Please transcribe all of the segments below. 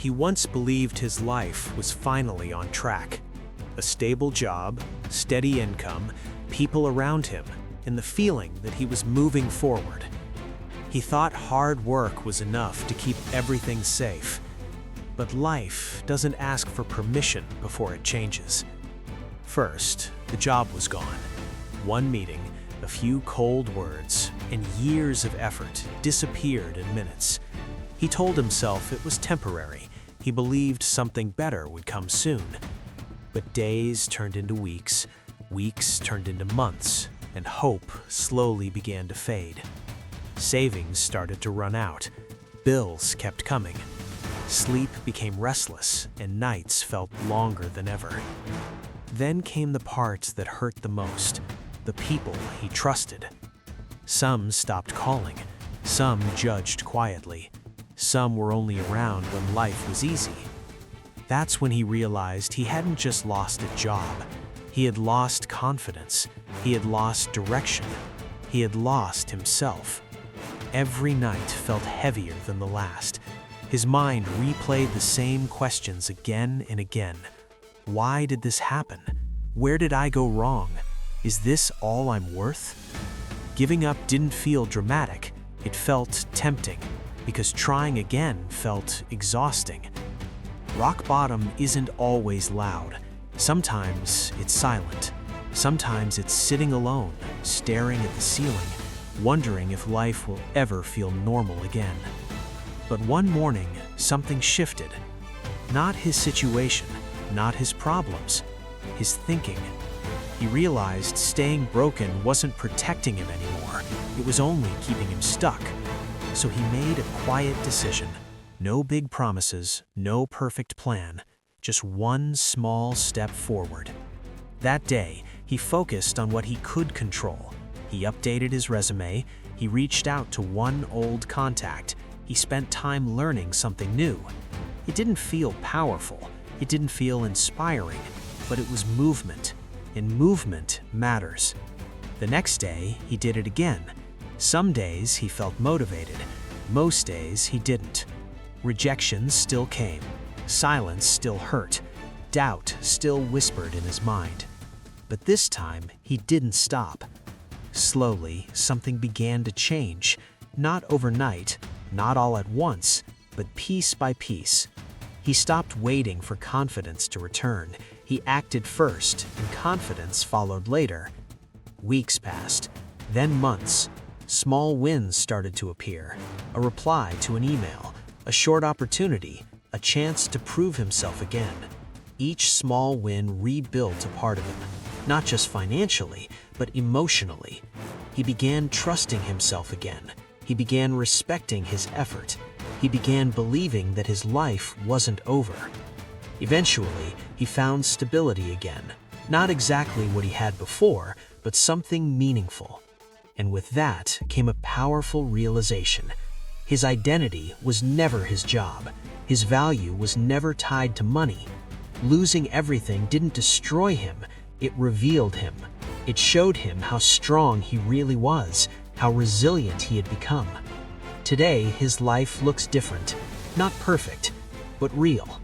He once believed his life was finally on track. A stable job, steady income, people around him, and the feeling that he was moving forward. He thought hard work was enough to keep everything safe. But life doesn't ask for permission before it changes. First, the job was gone. One meeting, a few cold words, and years of effort disappeared in minutes. He told himself it was temporary. He believed something better would come soon. But days turned into weeks, weeks turned into months, and hope slowly began to fade. Savings started to run out. Bills kept coming. Sleep became restless, and nights felt longer than ever. Then came the parts that hurt the most, the people he trusted. Some stopped calling. Some judged quietly. Some were only around when life was easy. That's when he realized he hadn't just lost a job. He had lost confidence. He had lost direction. He had lost himself. Every night felt heavier than the last. His mind replayed the same questions again and again. Why did this happen? Where did I go wrong? Is this all I'm worth? Giving up didn't feel dramatic. It felt tempting, because trying again felt exhausting. Rock bottom isn't always loud. Sometimes it's silent. Sometimes it's sitting alone, staring at the ceiling, wondering if life will ever feel normal again. But one morning, something shifted. Not his situation, not his problems, his thinking. He realized staying broken wasn't protecting him anymore. It was only keeping him stuck. So he made a quiet decision. No big promises, no perfect plan, just one small step forward. That day, he focused on what he could control. He updated his resume. He reached out to one old contact. He spent time learning something new. It didn't feel powerful. It didn't feel inspiring, but it was movement, and movement matters. The next day, he did it again. Some days he felt motivated. Most days he didn't. Rejections still came. Silence still hurt. Doubt still whispered in his mind. But this time, he didn't stop. Slowly, something began to change. Not overnight, not all at once, but piece by piece. He stopped waiting for confidence to return. He acted first, and confidence followed later. Weeks passed, then months. Small wins started to appear. A reply to an email, a short opportunity, a chance to prove himself again. Each small win rebuilt a part of him, not just financially, but emotionally. He began trusting himself again. He began respecting his effort. He began believing that his life wasn't over. Eventually, he found stability again. Not exactly what he had before, but something meaningful. And with that came a powerful realization. His identity was never his job. His value was never tied to money. Losing everything didn't destroy him, it revealed him. It showed him how strong he really was, how resilient he had become. Today, his life looks different. Not perfect, but real.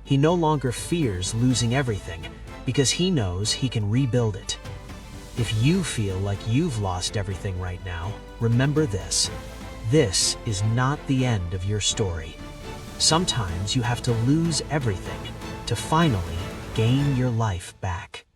He no longer fears losing everything, because he knows he can rebuild it. If you feel like you've lost everything right now, remember this. This is not the end of your story. Sometimes you have to lose everything to finally gain your life back.